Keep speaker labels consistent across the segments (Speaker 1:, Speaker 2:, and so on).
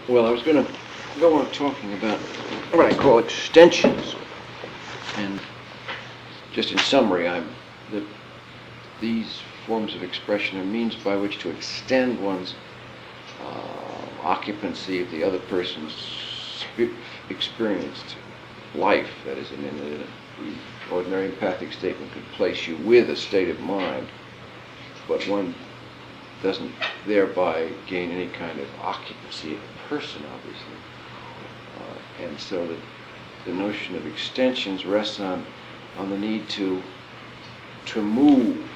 Speaker 1: Well, I was going to go on talking about what I call extensions. And just in summary, that these forms of expression are means by which to extend one's occupancy of the other person's experienced life. That is, the ordinary empathic statement could place you with a state of mind, but one doesn't thereby gain any kind of occupancy of a person, obviously. And so the notion of extensions rests on the need to move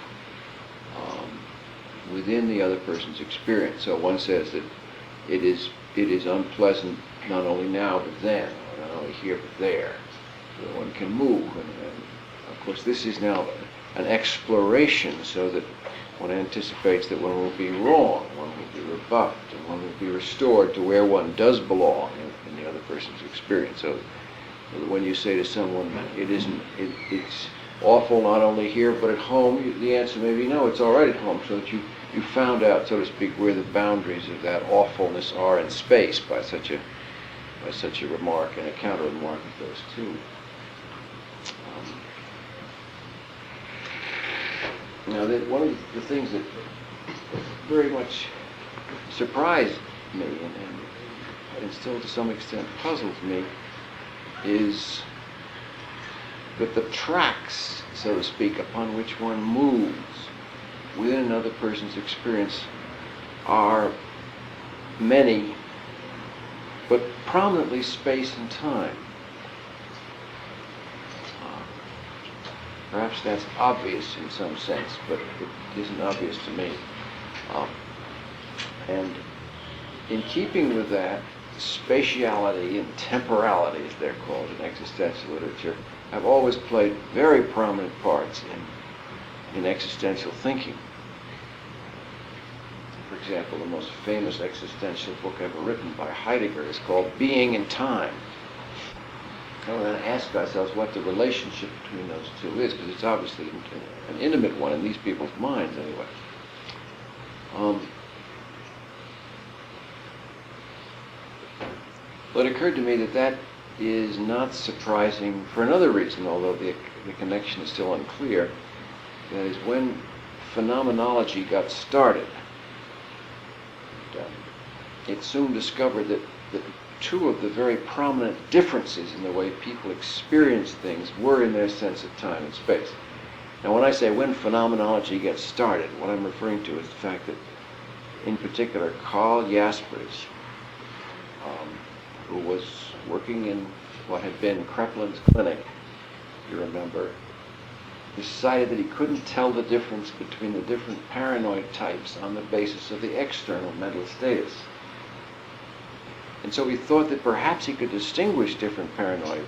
Speaker 1: within the other person's experience. So one says that it is unpleasant not only now but then, or not only here but there. So one can move, and of course this is now an exploration, so that one anticipates that one will be wrong, one will be rebuffed, and one will be restored to where one does belong in the other person's experience. So that when you say to someone, it's awful not only here but at home, the answer may be no, it's all right at home, so that you found out, so to speak, where the boundaries of that awfulness are in space by such a remark and a counter remark of those two. Now, one of the things that very much surprised me and still to some extent puzzles me is that the tracks, so to speak, upon which one moves within another person's experience are many, but prominently space and time. Perhaps that's obvious in some sense, but it isn't obvious to me. And in keeping with that, spatiality and temporality, as they're called in existential literature, have always played very prominent parts in existential thinking. For example, the most famous existential book ever written by Heidegger is called Being and Time. And we're going to ask ourselves what the relationship between those two is, because it's obviously an intimate one in these people's minds anyway. But it occurred to me that is not surprising for another reason, although the connection is still unclear. That is, when phenomenology got started, it soon discovered that two of the very prominent differences in the way people experience things were in their sense of time and space. Now, when I say when phenomenology gets started, what I'm referring to is the fact that, in particular, Karl Jaspers, who was working in what had been Kreplin's clinic, you remember, decided that he couldn't tell the difference between the different paranoid types on the basis of the external mental status. And so he thought that perhaps he could distinguish different paranoid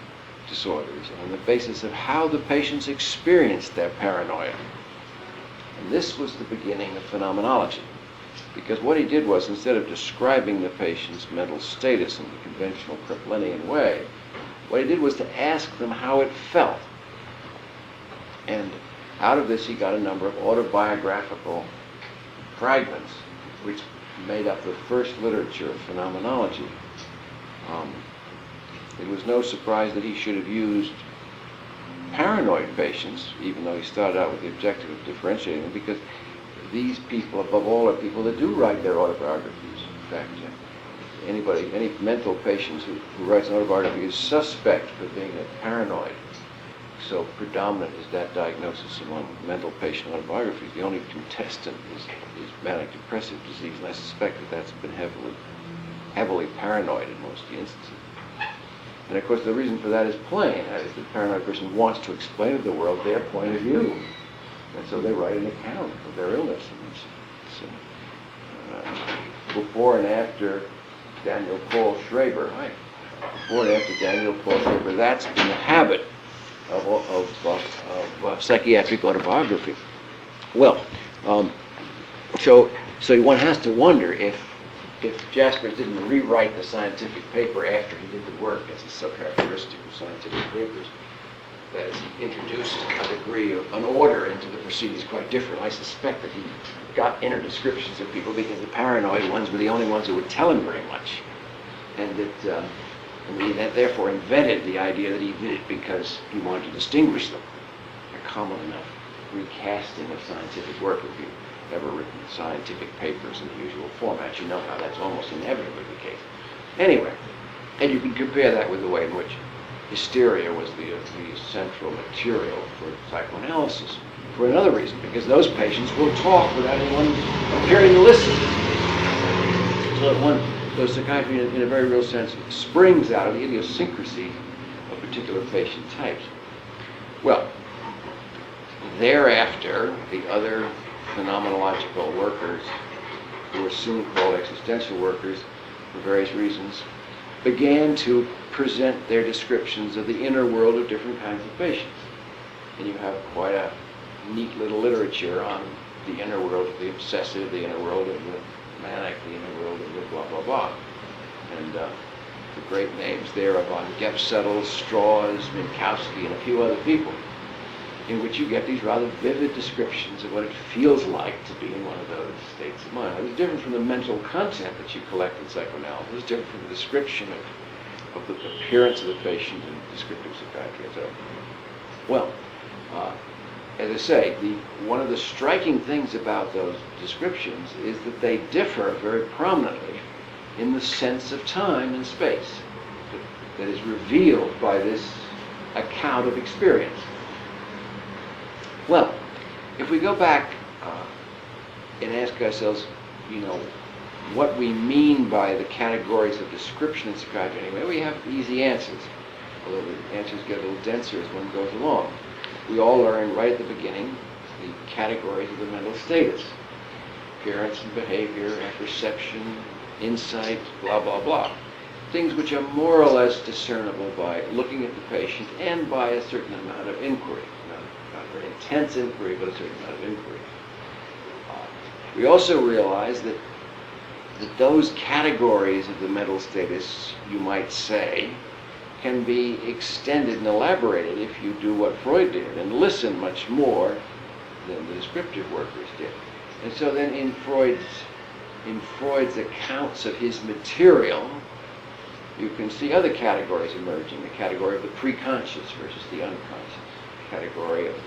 Speaker 1: disorders on the basis of how the patients experienced their paranoia. And this was the beginning of phenomenology. Because what he did was, instead of describing the patient's mental status in the conventional Kreplinian way, what he did was to ask them how it felt. And out of this he got a number of autobiographical fragments which made up the first literature of phenomenology. It was no surprise that he should have used paranoid patients, even though he started out with the objective of differentiating them, because these people, above all, are people that do write their autobiographies. In fact, any mental patient who writes an autobiography is suspect for being a paranoid. So predominant is that diagnosis among mental patient autobiographies. The only contestant is manic depressive disease, and I suspect that that's been heavily paranoid in most instances. And of course the reason for that is plain. That is, the paranoid person wants to explain to the world their point of view. And so they write an account of their illness. Before and after Daniel Paul Schreiber, before and after Daniel Paul Schreiber, that's been the habit of psychiatric autobiography. Well, so one has to wonder if Jaspers didn't rewrite the scientific paper after he did the work, as is so characteristic of scientific papers, that is, he introduced a degree of an order into the proceedings quite different. I suspect that he got inner descriptions of people because the paranoid ones were the only ones who would tell him very much. and he therefore invented the idea that he did it because he wanted to distinguish them. A common enough recasting of scientific work. If you've ever written scientific papers in the usual format, you know how that's almost inevitably the case. Anyway, and you can compare that with the way in which hysteria was the central material for psychoanalysis for another reason, because those patients will talk without anyone appearing to listen. So psychiatry, in a very real sense, springs out of the idiosyncrasy of particular patient types. Well, thereafter, the other phenomenological workers, who were soon called existential workers for various reasons, began to present their descriptions of the inner world of different kinds of patients. And you have quite a neat little literature on the inner world of the obsessive, the inner world of the manic, the inner world of the blah, blah, blah. And the great names there are von Gepsettel, Strauss, Minkowski, and a few other people, in which you get these rather vivid descriptions of what it feels like to be in one of those states of mind. It's different from the mental content that you collect in psychoanalysis. It's different from the description of the appearance of the patient in descriptive psychiatry and so on. Well, as I say, one of the striking things about those descriptions is that they differ very prominently in the sense of time and space that is revealed by this account of experience. Well, if we go back and ask ourselves, what we mean by the categories of description in psychiatry anyway, we have easy answers, although the answers get a little denser as one goes along. We all learn right at the beginning the categories of the mental status: appearance and behavior, apperception, insight, blah, blah, blah. Things which are more or less discernible by looking at the patient and by a certain amount of inquiry. Not very intense inquiry, but a certain amount of inquiry. We also realize that those categories of the mental status, you might say, can be extended and elaborated if you do what Freud did and listen much more than the descriptive workers did. And so then in Freud's accounts of his material, you can see other categories emerging: the category of the preconscious versus the unconscious, the category of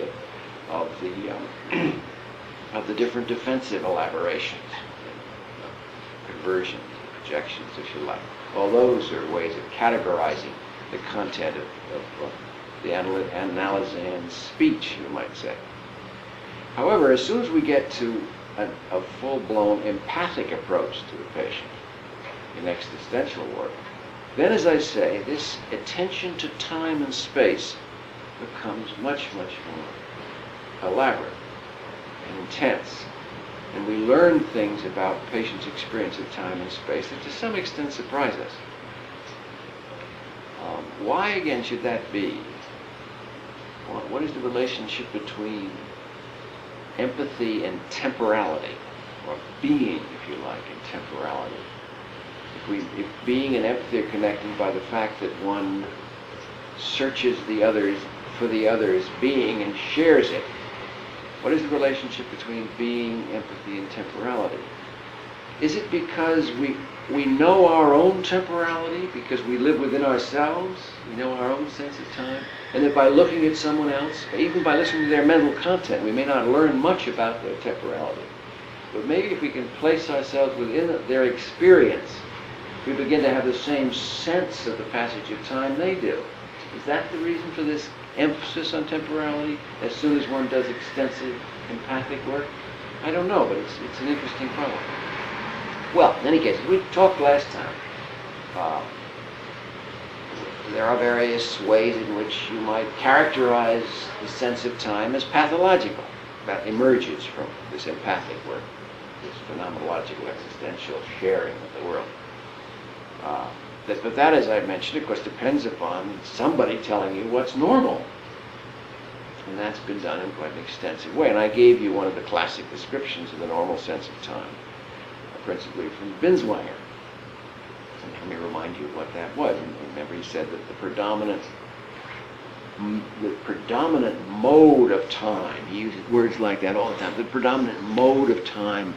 Speaker 1: the different defensive elaborations, conversions, projections, if you like. All those are ways of categorizing the content of the analysand's speech, you might say. However, as soon as we get to a full-blown empathic approach to the patient in existential work, then, as I say, this attention to time and space becomes much, much more elaborate and intense. And we learn things about patients' experience of time and space that to some extent surprise us. Why, again, should that be? What is the relationship between empathy and temporality, or being, if you like, and temporality? If being and empathy are connected by the fact that one searches the others for the other's being and shares it, what is the relationship between being, empathy, and temporality? Is it because we know our own temporality, because we live within ourselves, we know our own sense of time, and that by looking at someone else, even by listening to their mental content, we may not learn much about their temporality? But maybe if we can place ourselves within their experience, we begin to have the same sense of the passage of time they do. Is that the reason for this emphasis on temporality as soon as one does extensive empathic work? I don't know, but it's an interesting problem. Well, in any case, we talked last time. There are various ways in which you might characterize the sense of time as pathological. That emerges from this empathic work, this phenomenological existential sharing of the world. But that, as I mentioned, of course, depends upon somebody telling you what's normal. And that's been done in quite an extensive way. And I gave you one of the classic descriptions of the normal sense of time, principally from Binswanger. And let me remind you what that was. And remember, he said that the predominant mode of time, he uses words like that all the time, the predominant mode of time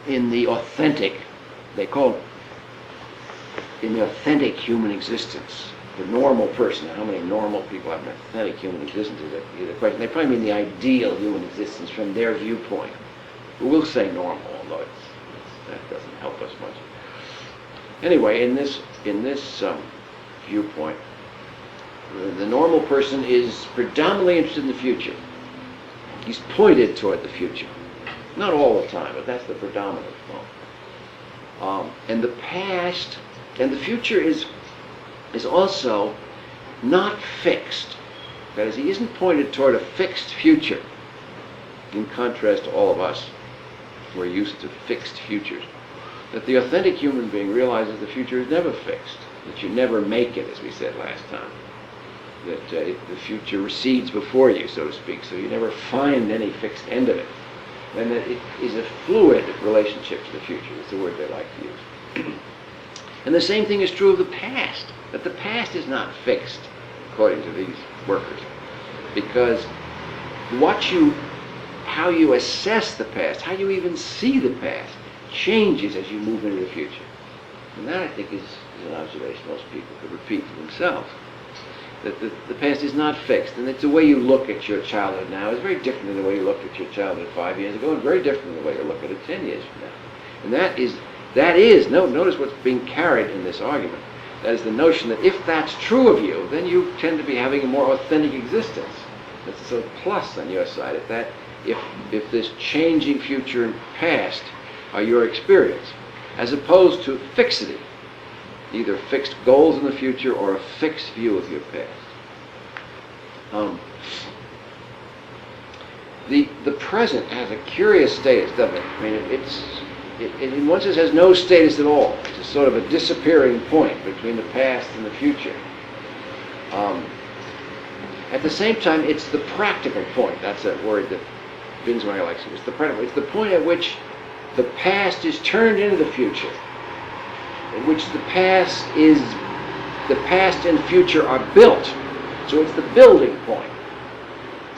Speaker 1: in the authentic, they call it, in the authentic human existence, the normal person. How many normal people have an authentic human existence is a question. They probably mean the ideal human existence from their viewpoint. But we'll say normal, although that doesn't help us much. Anyway, in this viewpoint, the normal person is predominantly interested in the future. He's pointed toward the future. Not all the time, but that's the predominant one. And the past and the future is also not fixed. That is, he isn't pointed toward a fixed future. In contrast to all of us, we're used to fixed futures. That the authentic human being realizes the future is never fixed. That you never make it, as we said last time. That the future recedes before you, so to speak, so you never find any fixed end of it. And that it is a fluid relationship to the future, is the word they like to use. And the same thing is true of the past, that the past is not fixed, according to these workers, because how you assess the past, how you even see the past, changes as you move into the future. And that, I think, is an observation most people could repeat to themselves. That the past is not fixed, and it's the way you look at your childhood now is very different than the way you looked at your childhood 5 years ago, and very different than the way you look at it 10 years from now. And notice what's being carried in this argument. That is the notion that if that's true of you, then you tend to be having a more authentic existence. That's a plus on your side, that if this changing future and past are your experience, as opposed to fixity. Either fixed goals in the future or a fixed view of your past. The present has a curious status, doesn't it? I mean, it in one sense has no status at all. It's a sort of a disappearing point between the past and the future. At the same time, it's the practical point. That's a word that Binswanger likes to use. It's the point at which the past is turned into the future, in which the past and future are built. So it's the building point.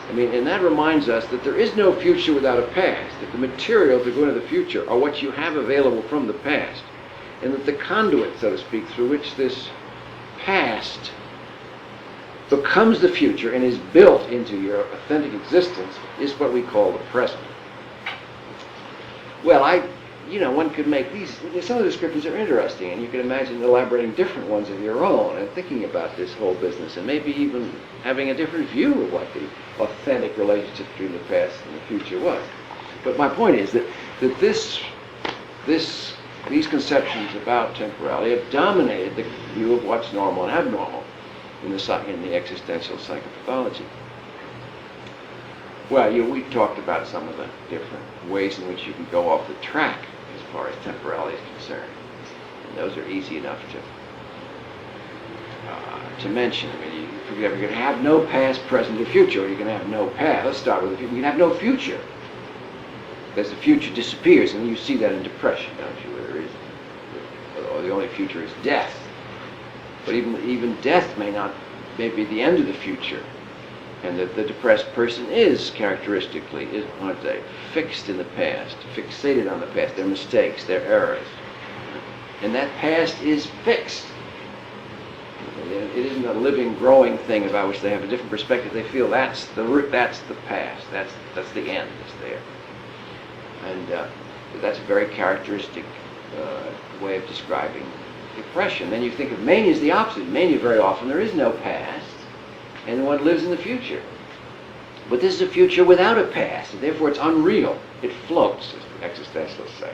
Speaker 1: I mean, and that reminds us that there is no future without a past, that the material to go into the future are what you have available from the past, and that the conduit, so to speak, through which this past becomes the future and is built into your authentic existence is what we call the present. Well, one could make some of the descriptions are interesting, and you can imagine elaborating different ones of your own and thinking about this whole business, and maybe even having a different view of what the authentic relationship between the past and the future was. But my point is that these conceptions about temporality have dominated the view of what's normal and abnormal in the existential psychopathology. Well, we talked about some of the different ways in which you can go off the track as far as temporality is concerned. And those are easy enough to mention. I mean, you're going to have no past, present, or future, or you can have no past. Let's start with the future. You can have no future. Because the future disappears, and you see that in depression, don't you? Where there is, or the only future is death. But even death may be the end of the future. And that the depressed person is characteristically, aren't they, fixed in the past, fixated on the past, their mistakes, their errors. And that past is fixed. It isn't a living, growing thing about which they have a different perspective. They feel that's the root, that's the past, that's the end that's there. And that's a very characteristic way of describing depression. Then you think of mania as the opposite. Mania, very often, there is no past, and one lives in the future. But this is a future without a past, and therefore it's unreal. It floats, as the existentialists say.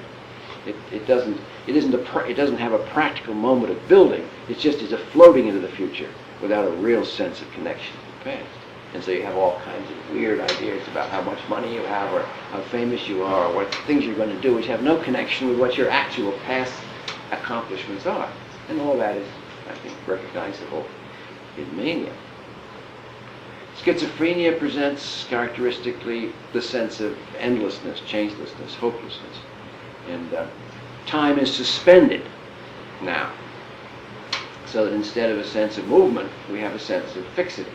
Speaker 1: It doesn't have a practical moment of building. It just is a floating into the future without a real sense of connection to the past. And so you have all kinds of weird ideas about how much money you have, or how famous you are, or what things you're going to do, which have no connection with what your actual past accomplishments are. And all that is, I think, recognizable in mania. Schizophrenia presents characteristically the sense of endlessness, changelessness, hopelessness. And time is suspended now. So that instead of a sense of movement, we have a sense of fixity.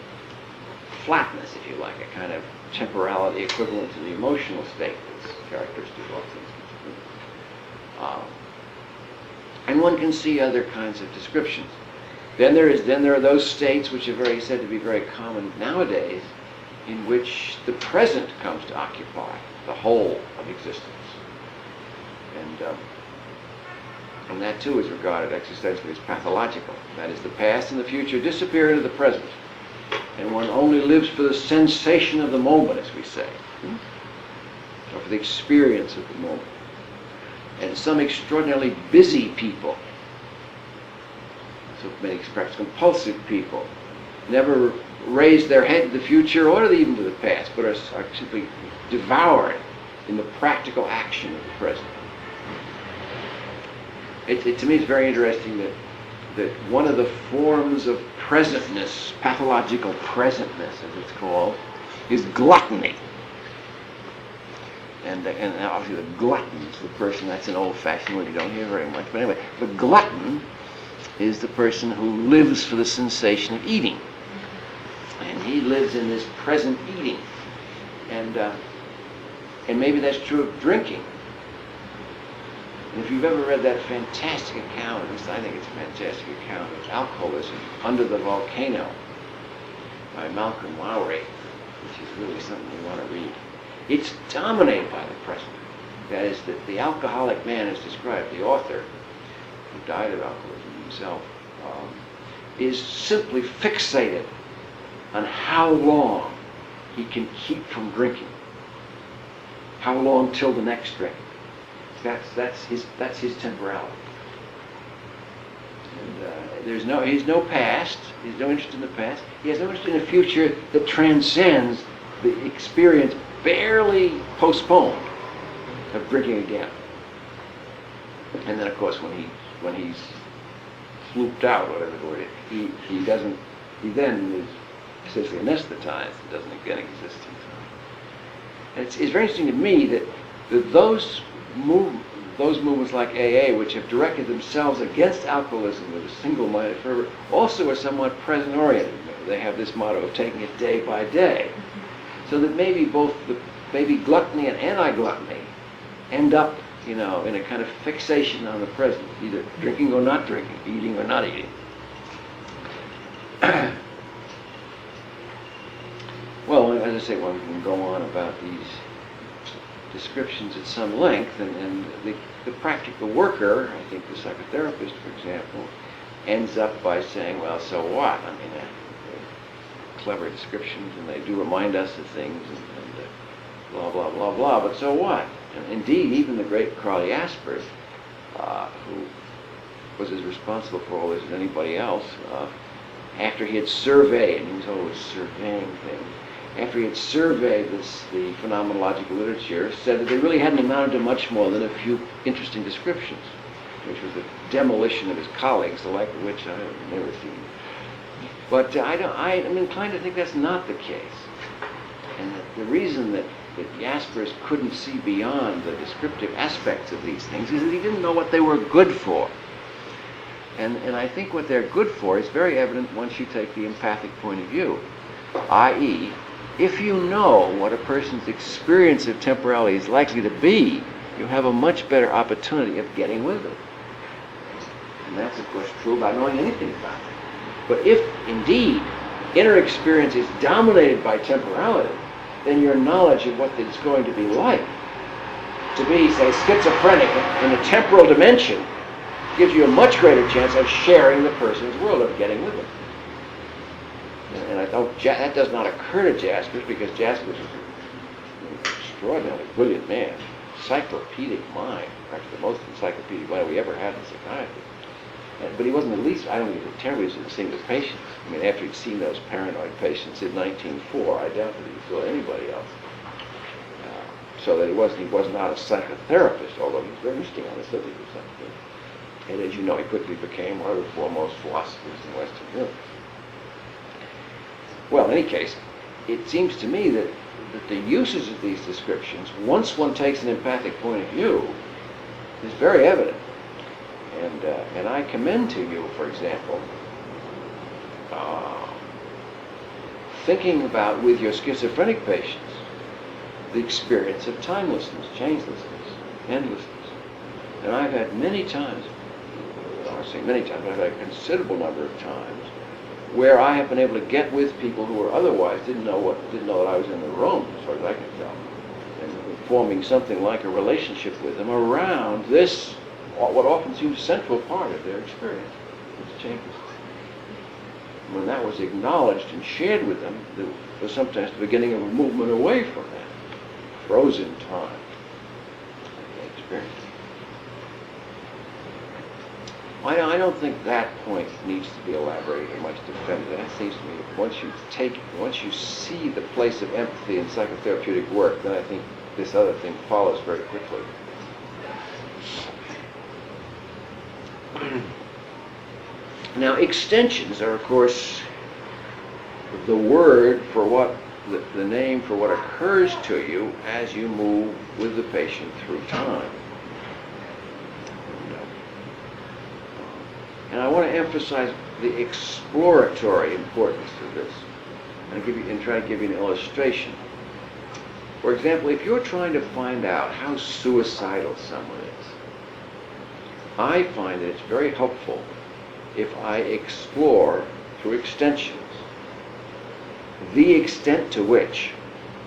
Speaker 1: Flatness, if you like, a kind of temporality equivalent to the emotional state that's characteristic of all things. And one can see other kinds of descriptions. Then there are those states which are said to be very common nowadays, in which the present comes to occupy the whole of existence. And that too is regarded existentially as pathological. That is, the past and the future disappear into the present, and one only lives for the sensation of the moment, as we say, or for the experience of the moment. And some extraordinarily busy people, so many perhaps compulsive people, never raise their head to the future or even to the past, but are simply devoured in the practical action of the present. To me, it's very interesting that one of the forms of presentness, pathological presentness, as it's called, is gluttony. And obviously the glutton is the person, that's an old-fashioned word you don't hear very much, but anyway, the glutton is the person who lives for the sensation of eating. And he lives in this present eating. And maybe that's true of drinking. And if you've ever read that fantastic account, at least I think it's a fantastic account of alcoholism, Under the Volcano, by Malcolm Lowry, which is really something you want to read. It's dominated by the present. That is, that the alcoholic man is described, the author, who died of alcoholism himself, is simply fixated on how long he can keep from drinking. How long till the next drink. That's his temporality. And he has no past. He has no interest in the past. He has no interest in a future that transcends the experience barely postponed of drinking again. And then, of course, when he's slooped out, whatever the word is, he then is essentially anesthetized and doesn't again exist in time. And it's very interesting to me that those movements like AA, which have directed themselves against alcoholism with a single-minded fervor, also are somewhat present-oriented. They have this motto of taking it day by day. So that maybe both maybe gluttony and anti-gluttony end up, in a kind of fixation on the present, either drinking or not drinking, eating or not eating. Well, as I say, one can go on about these descriptions at some length, and the practical worker, I think the psychotherapist, for example, ends up by saying, well, so what? I mean, they're clever descriptions, and they do remind us of things, and blah, blah, blah, blah, but so what? And indeed, even the great Carl Jaspers, who was as responsible for all this as anybody else, after he had surveyed, and he was always surveying things, after he had surveyed the phenomenological literature, said that they really hadn't amounted to much more than a few interesting descriptions, which was the demolition of his colleagues, the like of which I have never seen. But I'm inclined to think that's not the case. And that the reason that Jaspers couldn't see beyond the descriptive aspects of these things is that he didn't know what they were good for. And I think what they're good for is very evident once you take the empathic point of view, i.e., if you know what a person's experience of temporality is likely to be, you have a much better opportunity of getting with it. And that's, of course, true about knowing anything about it. But if, indeed, inner experience is dominated by temporality, then your knowledge of what it's going to be like to be, say, schizophrenic in a temporal dimension gives you a much greater chance of sharing the person's world, of getting with them. And I thought that does not occur to Jaspers, because Jaspers is an extraordinarily brilliant man, encyclopedic mind, perhaps the most encyclopedic mind we ever had in psychiatry. But he wasn't the least, I don't think he was terribly interested in seeing the patients. I mean, after he'd seen those paranoid patients in 1904, I doubt that he saw anybody else. So that he was not a psychotherapist, although he was very interesting on the subject of psychotherapy. And as you know, he quickly became one of the foremost philosophers in Western Europe. Well, in any case, it seems to me that the uses of these descriptions, once one takes an empathic point of view, is very evident. And I commend to you, for example, thinking about with your schizophrenic patients the experience of timelessness, changelessness, endlessness. And I've had many times I say many times, but I've had a considerable number of times where I have been able to get with people who were otherwise didn't know that I was in the room, as far as I can tell, and forming something like a relationship with them around this, what often seems a central part of their experience, these changes. When that was acknowledged and shared with them, there was sometimes the beginning of a movement away from that frozen time experience. I don't think that point needs to be elaborated or much defended. That seems to me that once you see the place of empathy in psychotherapeutic work, then I think this other thing follows very quickly. Now, extensions are, of course, the word for what, the name for what occurs to you as you move with the patient through time. And I want to emphasize the exploratory importance of this and try to give you an illustration. For example, if you're trying to find out how suicidal someone is, I find that it's very helpful if I explore through extensions the extent to which,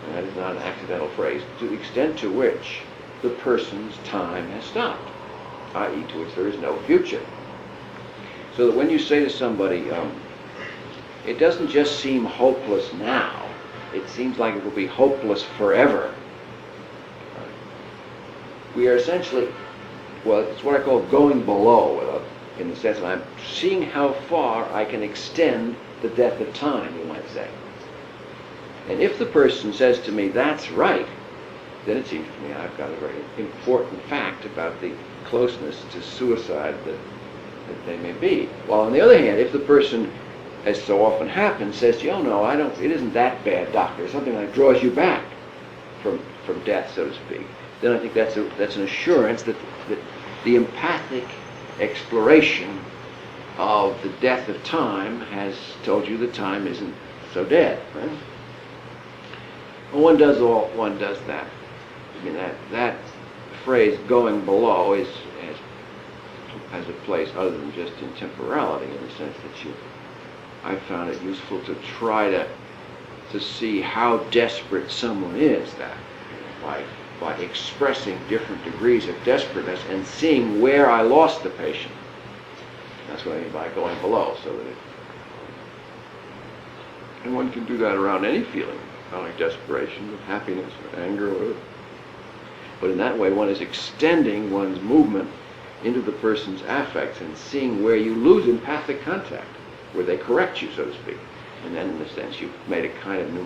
Speaker 1: and that is not an accidental phrase, to the extent to which the person's time has stopped, i.e. to which there is no future. So that when you say to somebody, it doesn't just seem hopeless now, it seems like it will be hopeless forever. We are essentially, well, it's what I call going below, in the sense that I'm seeing how far I can extend the depth of time, you might say. And if the person says to me, that's right, then it seems to me I've got a very important fact about the closeness to suicide that they may be. While on the other hand, if the person, as so often happens, says, oh no, it isn't that bad, doctor, something like draws you back from death, so to speak, then I think that's an assurance that the empathic exploration of the death of time has told you that time isn't so dead, right? Well, one does that. I mean, that phrase, going below, has a place other than just in temporality, in the sense that I found it useful to try to see how desperate someone is, that by expressing different degrees of desperateness and seeing where I lost the patient. That's what I mean by going below, and one can do that around any feeling, not like desperation, or happiness, or anger, or whatever. But in that way, one is extending one's movement into the person's affects and seeing where you lose empathic contact, where they correct you, so to speak. And then, in a sense, you've made a kind of a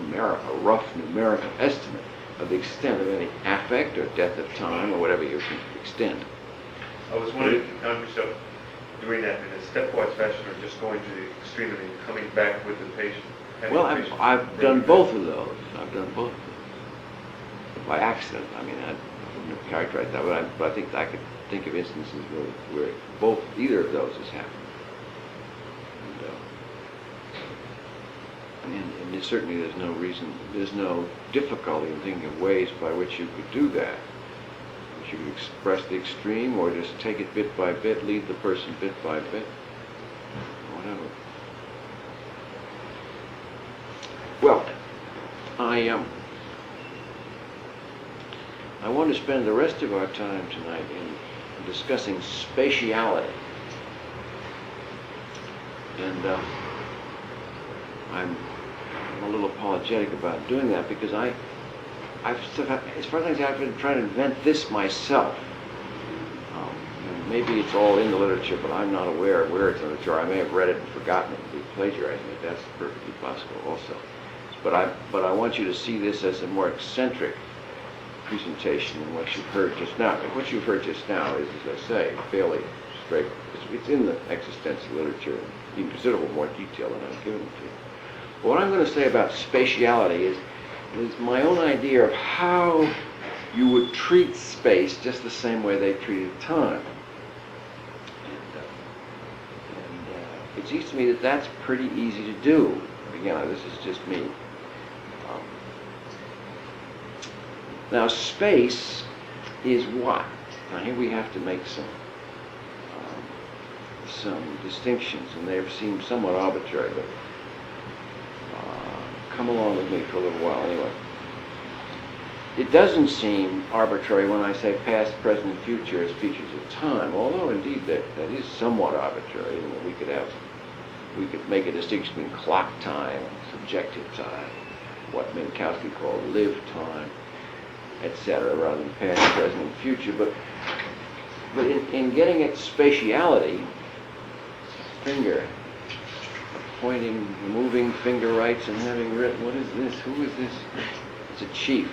Speaker 1: rough numerical estimate of the extent of any affect or depth of time or whatever you can extend.
Speaker 2: I was wondering if you found yourself doing that in a stepwise fashion or just going to the extreme and then coming back with the patient.
Speaker 1: Well, I've done both of those. By accident. I mean, I wouldn't have characterized that, but I think I could think of instances where either of those has happened. And certainly there's no difficulty in thinking of ways by which you could do that. You could express the extreme, or just take it bit by bit, lead the person bit by bit, whatever. Well, I want to spend the rest of our time tonight in discussing spatiality. And I'm a little apologetic about doing that because as far as I've been trying to invent this myself. And maybe it's all in the literature, but I'm not aware of where it's in the literature. I may have read it and forgotten it and be plagiarizing it. That's perfectly possible also. But I want you to see this as a more eccentric presentation than what you've heard just now. And what you've heard just now is, as I say, fairly straight. It's in the existential literature in considerable more detail than I've given it to you. But what I'm going to say about spatiality is my own idea of how you would treat space just the same way they treated time. And it seems to me that that's pretty easy to do. Again, this is just me. Now, space is what? Now, here we have to make some distinctions, and they seem somewhat arbitrary, but come along with me for a little while anyway. It doesn't seem arbitrary when I say past, present, and future as features of time, although indeed that is somewhat arbitrary. We could make a distinction between clock time and subjective time, what Minkowski called lived time, etc., rather than past, present, and future. But in getting at spatiality, finger, pointing, moving finger rights and having written, what is this? Who is this? It's a chief.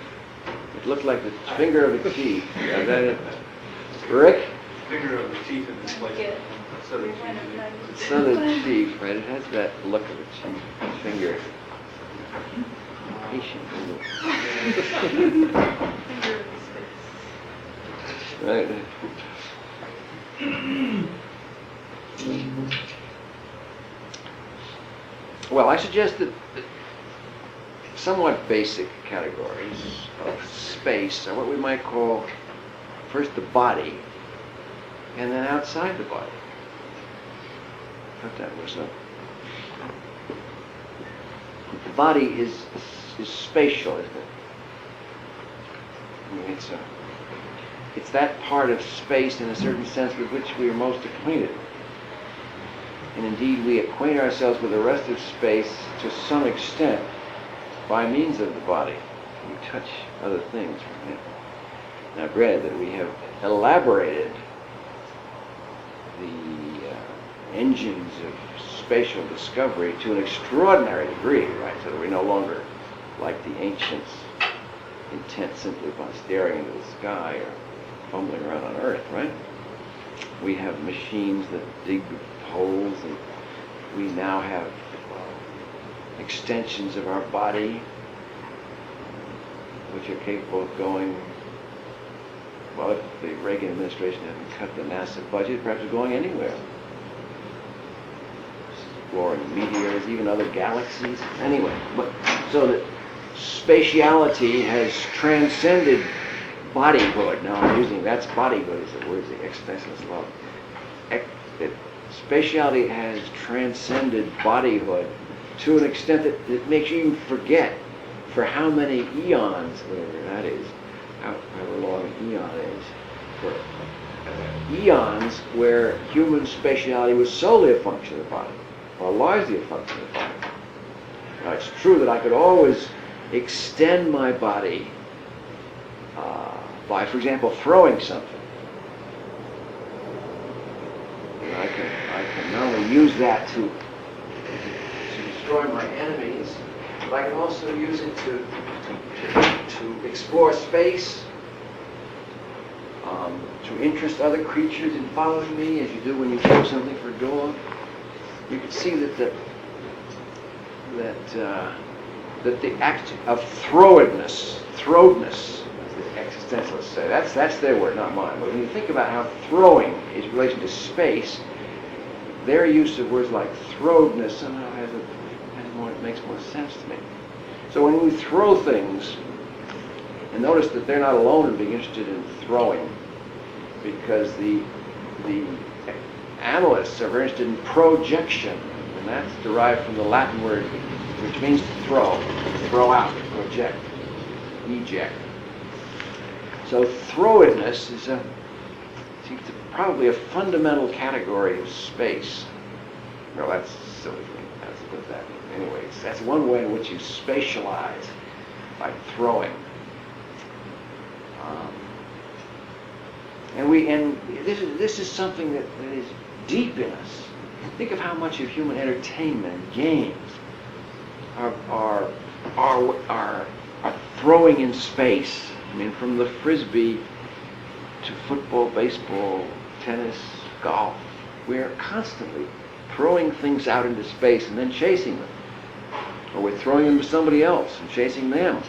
Speaker 1: It looked like the finger of a chief. Is that it? Rick?
Speaker 2: Finger of the chief in this place.
Speaker 1: Southern chief, right? It has that look of a chief. Finger. Patient. Right. Well, I suggest that somewhat basic categories of space are what we might call first the body and then outside the body. I thought that was the body is spatial, isn't it? I mean, it's that part of space in a certain sense with which we are most acquainted. And indeed, we acquaint ourselves with the rest of space to some extent by means of the body. We touch other things. Right? Now, granted that we have elaborated the engines of spatial discovery to an extraordinary degree, right? So that we're no longer like the ancients, intent simply upon staring into the sky or fumbling around on Earth, right? We have machines that dig holes, and we now have extensions of our body which are capable of going, well, if the Reagan administration hadn't cut the NASA budget, perhaps going anywhere. Exploring meteors, even other galaxies. Anyway, but so that spatiality has transcended bodyhood. Now I'm using, that's bodyhood is the word the existentialists love. That spatiality has transcended bodyhood to an extent that it makes you forget for how many eons, whatever that is, however long an eon is, for eons where human spatiality was solely a function of the body, or largely a function of the body. Now it's true that I could always extend my body by, for example, throwing something. And I can not only use that to destroy my enemies, but I can also use it to explore space, to interest other creatures in following me, as you do when you throw something for a dog. You can see that the act of throwedness, as the existentialists say, that's their word, not mine. But when you think about how throwing is in relation to space, their use of words like throwedness somehow makes more sense to me. So when we throw things, and notice that they're not alone in being interested in throwing, because the analysts are very interested in projection, and that's derived from the Latin word which means to throw out, project, eject. So throwedness seems to probably a fundamental category of space. No, that's silly for me. That's what that means. Anyways, that's one way in which you spatialize by throwing. And this is something that is deep in us. Think of how much of human entertainment and games are throwing in space. I mean, from the frisbee to football, baseball, tennis, golf. We're constantly throwing things out into space and then chasing them. Or we're throwing them to somebody else and chasing them.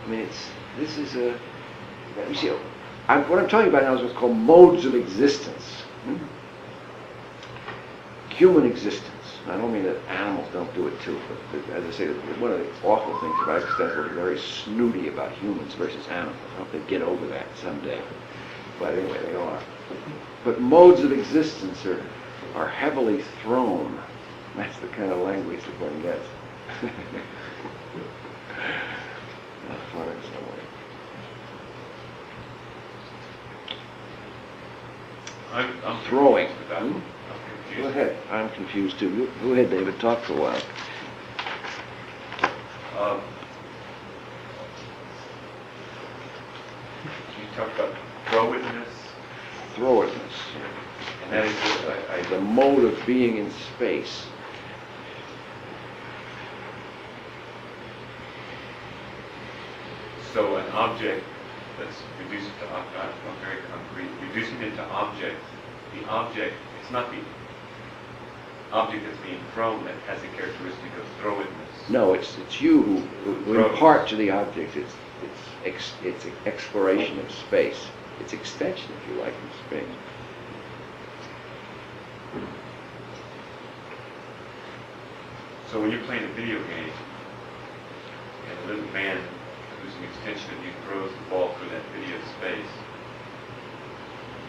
Speaker 1: I mean, you see, what I'm talking about now is what's called modes of existence. Human existence. I don't mean that animals don't do it too, but as I say, one of the awful things about existentialism is very snooty about humans versus animals. I hope they get over that someday. But anyway, they are. But modes of existence are are heavily thrown. That's the kind of language that one gets. Not far away.
Speaker 2: I'm
Speaker 1: Throwing.
Speaker 2: confused with that. I'm confused.
Speaker 1: Go ahead. I'm confused too. Go ahead, David. Talk for a while.
Speaker 2: You talked about throw-itness.
Speaker 1: Thrower's.
Speaker 2: And that is
Speaker 1: The mode of being in space.
Speaker 2: so an object that's reduced to very concrete, reducing it to object. The object, it's not the object that's being thrown that has the characteristic of throw-itness.
Speaker 1: No, it's you who
Speaker 2: Throws.
Speaker 1: impart to the object its exploration of space, its extension, if you like, in space.
Speaker 2: So when you're playing a video game, and a little man who's an extension of you throws the ball through that video space,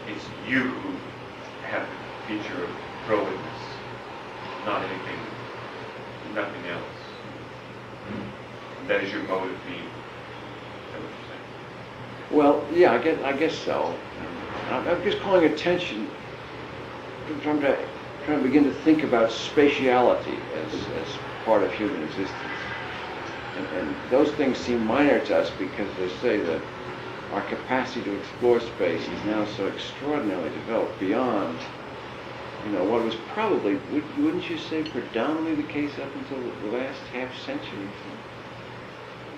Speaker 2: it's you who have the feature of throw-itness, not anything, nothing else. That is your mode of being. Is that what you're saying?
Speaker 1: Well, yeah, I guess so. I'm just calling attention. I'm trying to begin to think about spatiality as part of human existence. And those things seem minor to us because they say that our capacity to explore space is now so extraordinarily developed beyond, what was probably, wouldn't you say, predominantly the case up until the last half century?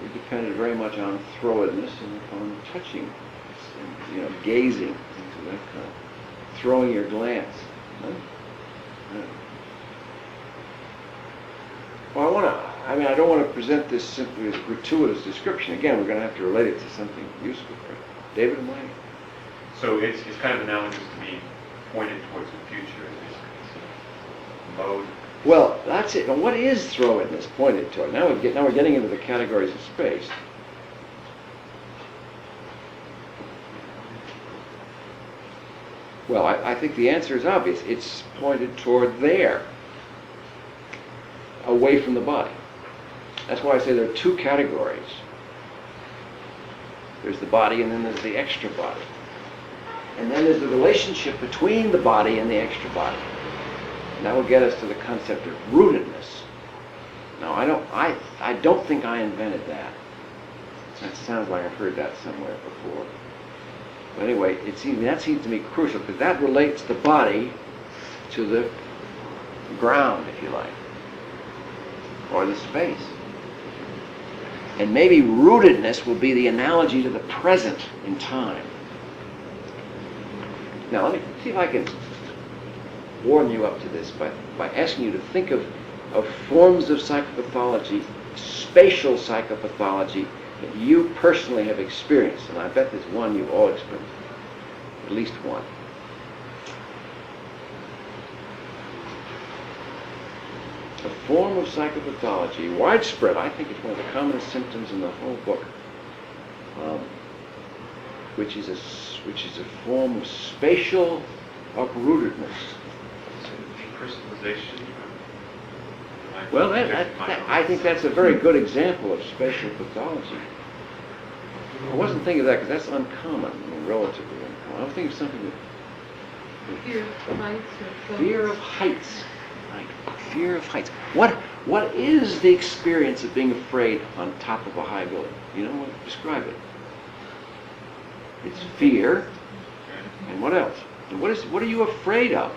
Speaker 1: We depended very much on throw-itness and upon touching, and, gazing into that kind of, throwing your glance. Huh? Well, I don't want to present this simply as a gratuitous description. Again, we're going to have to relate it to something useful. David and Mike?
Speaker 2: So it's kind of analogous to being pointed towards the future. It's mode.
Speaker 1: Well, that's it. Now, what is throw-itness pointed toward? Now we're getting into the categories of space. Well, I think the answer is obvious. It's pointed toward there, away from the body. That's why I say there are two categories. There's the body and then there's the extra body. And then there's the relationship between the body and the extra body. And that will get us to the concept of rootedness. Now, I don't think I invented that. That sounds like I've heard that somewhere before. But anyway, that seems to me crucial because that relates the body to the ground, if you like, or the space. And maybe rootedness will be the analogy to the present in time. Now, let me see if I can warm you up to this by asking you to think of forms of psychopathology, spatial psychopathology, that you personally have experienced. And I bet there's one you've all experienced, at least one. A form of psychopathology, widespread, I think it's one of the commonest symptoms in the whole book, which is a form of spatial uprootedness.
Speaker 2: Depersonalization.
Speaker 1: Well, I think that's a very good example of spatial pathology. I wasn't thinking of that because that's uncommon, relatively uncommon. I was thinking of something that...
Speaker 3: Fear of heights or
Speaker 1: Fear of heights. Right. Fear of heights. What is the experience of being afraid on top of a high building? You know what? Describe it. It's fear. And what else? And what are you afraid of?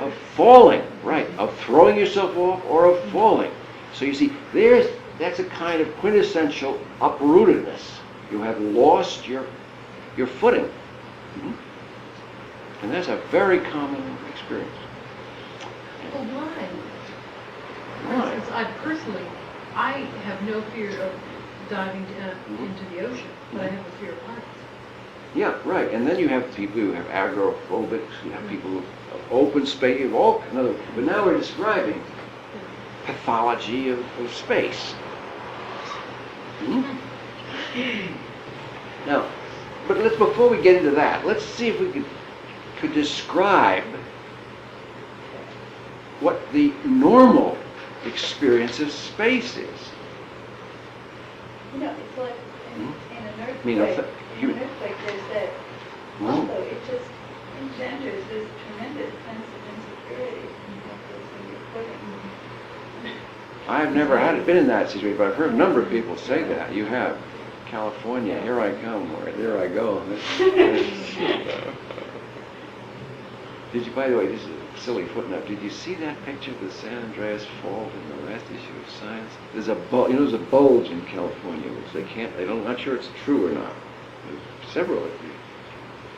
Speaker 1: Of falling, right? Of throwing yourself off or of falling. So you see, that's a kind of quintessential uprootedness. You have lost your footing. Mm-hmm. And that's a very common experience.
Speaker 3: Well, why?
Speaker 1: Why?
Speaker 3: For instance, I have no fear of diving into the ocean, but I have a fear of heights.
Speaker 1: Yeah, right. And then you have people who have agoraphobics, you have people who have open space, you have all another. But now we're describing pathology of space. Hmm? Now, but before we get into that, let's see if we could describe what the normal experience of space is.
Speaker 4: You know, it's like in an
Speaker 1: I mean,
Speaker 4: earthquake,
Speaker 1: you-
Speaker 4: in an earthquake, there's that,
Speaker 1: Mm.
Speaker 4: also, it just engenders this tremendous sense of insecurity. When you're putting,
Speaker 1: I've never been in that situation, but I've heard a number of people say that. You have. California, here I come, or there I go. Did you, by the way, this is a silly footnote, did you see that picture of the San Andreas Fault in the last issue of Science? There's there's a bulge in California, which not sure it's true or not. There's several,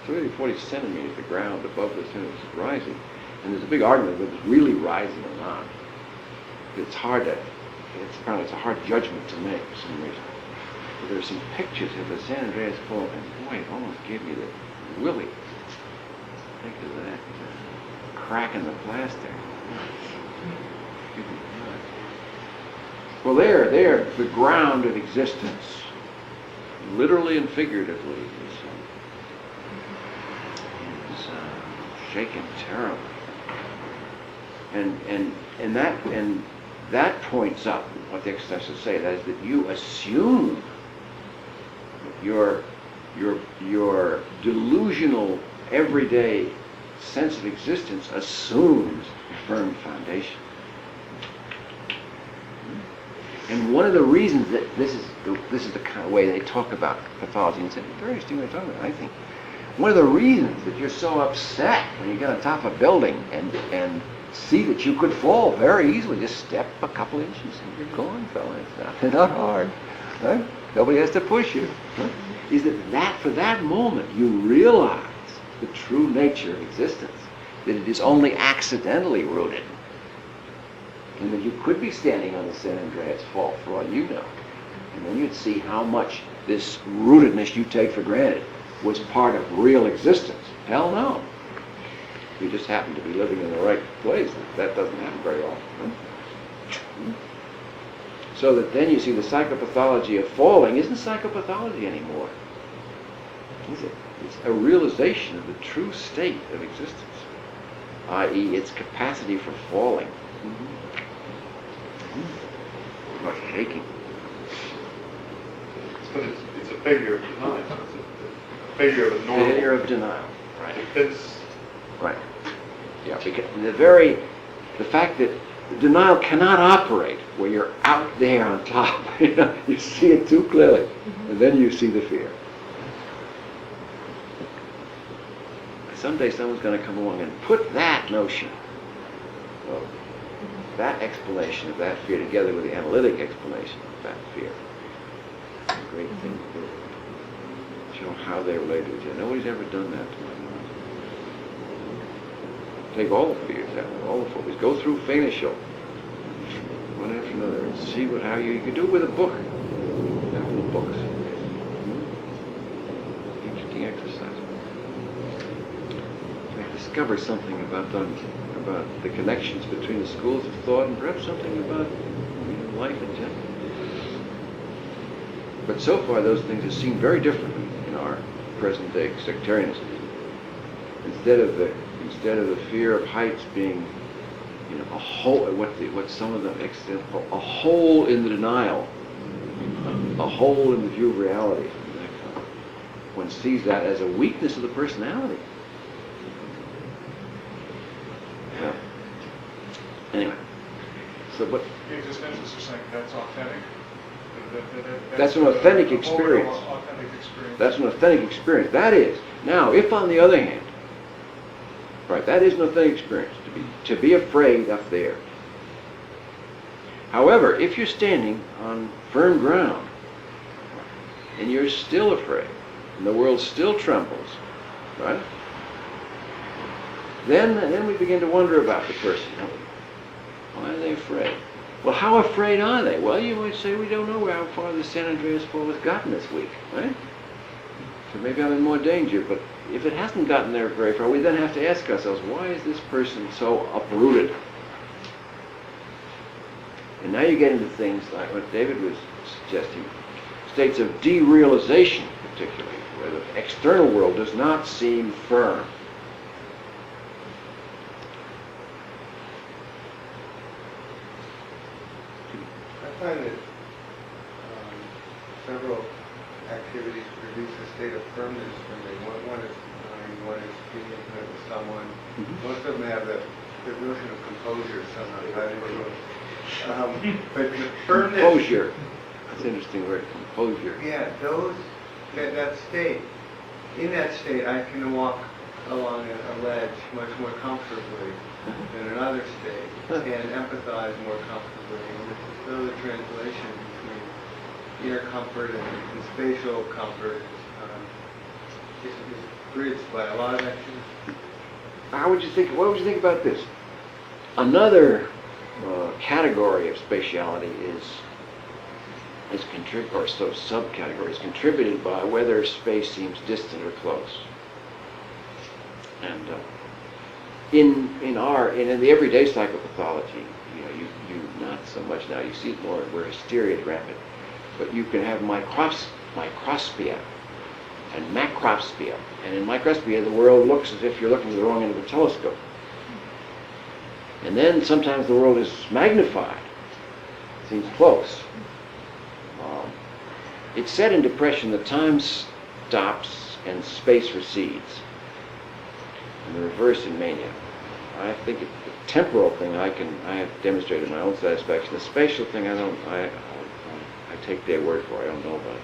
Speaker 1: 30, 40 centimeters of ground above the center is rising. And there's a big argument whether it's really rising or not. It's apparently it's a hard judgment to make for some reason. But there are some pictures of the San Andreas Fault, and boy, it almost gave me the willy. Think of that. Crack in the plaster. Well, they're the ground of existence, literally and figuratively, is shaken terribly. And that points up what the exercises say. That is that you assume your delusional everyday sense of existence assumes a firm foundation. And one of the reasons that this is the kind of way they talk about pathology, and it's very interesting way to talk about it, I think. One of the reasons that you're so upset when you get on top of a building and see that you could fall very easily, just step a couple inches and you're gone, fella. It's not hard. Right? Nobody has to push you. Right? Is that for that moment you realize the true nature of existence, that it is only accidentally rooted, and that you could be standing on the San Andreas Fault for all you know, and then you'd see how much this rootedness you take for granted was part of real existence. Hell no. You just happen to be living in the right place. That doesn't happen very often. Right? So that then you see the psychopathology of falling isn't psychopathology anymore, is it? It's a realization of the true state of existence, i.e. its capacity for falling. Or shaking.
Speaker 5: But it's a failure of denial. It's a failure of a normal.
Speaker 1: Failure of denial. Right.
Speaker 5: It's,
Speaker 1: Right. Yeah, because the fact that denial cannot operate where you're out there on top. You see it too clearly, and then you see the fear. Someday someone's going to come along and put that notion of that explanation of that fear together with the analytic explanation of that fear. It's a great thing to do. Show how they relate to each other. Nobody's ever done that to my knowledge. Take all the fears out, all the phobias. Go through Fainishal, one after another, and see how you can do it with a book. Several books. Interesting exercise. Discover something about the connections between the schools of thought, and perhaps something about life in general. But so far, those things have seemed very different in our present-day sectarianism. Instead of the fear of heights being, a hole, what some of them call a hole in the denial, a hole in the view of reality. One sees that as a weakness of the personality. Yeah. Anyway, so what?
Speaker 6: The existentialists are saying that's authentic.
Speaker 1: That's an authentic experience.
Speaker 6: Authentic experience.
Speaker 1: That's an authentic experience. That is. Now, if on the other hand, right, that is an authentic experience, to be afraid up there. However, if you're standing on firm ground, and you're still afraid, and the world still trembles, right? Then we begin to wonder about the person. Why are they afraid? Well, how afraid are they? Well, you might say, we don't know how far the San Andreas Fault has gotten this week, right? So maybe I'm in more danger, but if it hasn't gotten there very far, we then have to ask ourselves, why is this person so uprooted? And now you get into things like what David was suggesting, states of derealization particularly, where the external world does not seem firm.
Speaker 7: find that several activities produce a state of firmness for me. One is mind, one is being intimate with someone. Most of them have the notion of composure somehow. But the firmness...
Speaker 1: Composure. That's an interesting word, composure.
Speaker 7: Yeah, that state. In that state, I can walk along a ledge much more comfortably than another state, and empathize more comfortably. And it's as though the translation between inner comfort and spatial comfort is bridged by a lot of activity.
Speaker 1: What would you think about this? Another category of spatiality is subcategories contributed by whether space seems distant or close. And in the everyday psychopathology, you not so much now. You see it more where hysteria is rampant, but you can have microspia and macrospia. And in microspia, the world looks as if you're looking at the wrong end of a telescope. And then sometimes the world is magnified. It seems close. It's said in depression that time stops and space recedes. And the reverse in mania. I think the temporal thing I have demonstrated my own satisfaction. The spatial thing I take their word for. I don't know about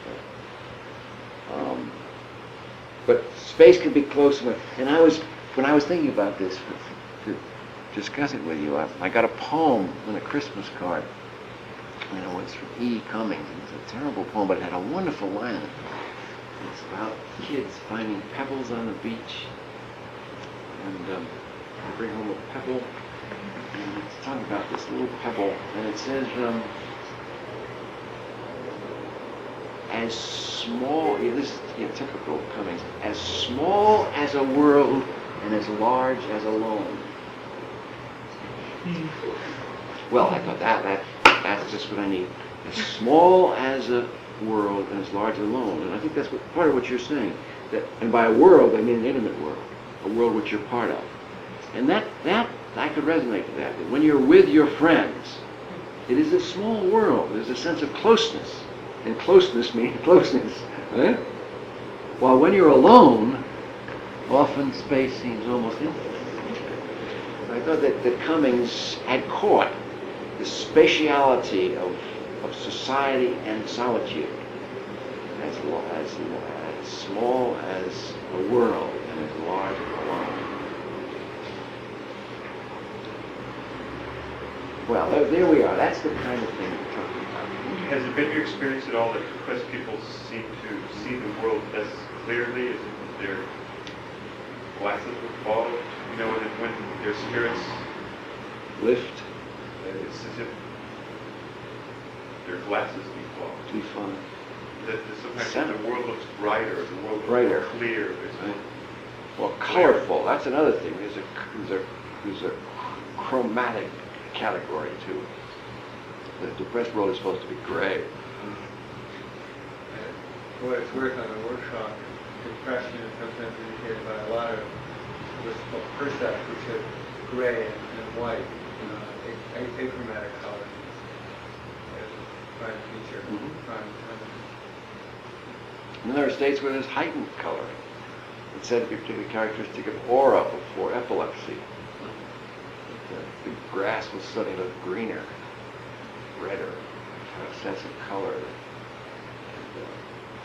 Speaker 1: that. But space can be close. And when I was thinking about this to discuss it with you, I got a poem in a Christmas card. It's from E. Cummings. It's a terrible poem, but it had a wonderful line in it. It's about kids finding pebbles on the beach, and they bring home a pebble, and it's talking about this little pebble, and it says, as small, this is typical Cummings, as small as a world and as large as a loan. Well, I thought that's just what I need. As small as a world and as large as a loan. And I think that's part of what you're saying. And by a world, I mean an intimate world. A world which you're part of. And that I could resonate with that. When you're with your friends, it is a small world. There's a sense of closeness. And closeness means closeness. Right? While when you're alone, often space seems almost infinite. I thought that Cummings had caught the spatiality of society and solitude, as small as a world and as large as a line. Well, there we are. That's the kind of thing we're talking about.
Speaker 2: Has it been your experience at all that depressed people seem to see the world less clearly? Is it their glasses would fall? When their spirits
Speaker 1: Lift,
Speaker 2: it's as if their glasses defog.
Speaker 1: defund.
Speaker 2: That sometimes the world looks brighter, the world looks
Speaker 1: Brighter.
Speaker 2: more clear. There's
Speaker 1: Right. Well, colorful. That's another thing. There's a chromatic category too. The depressed world is supposed to be gray.
Speaker 7: For what it's worth, on a workshop, depression is sometimes indicated by a lot of what's called percepts, which is gray and white, achromatic colors. As a prime feature, prime term.
Speaker 1: And there are states where there's heightened coloring. It's said to be particularly characteristic of aura before epilepsy. The grass will suddenly look greener, redder, have a sense of color. And,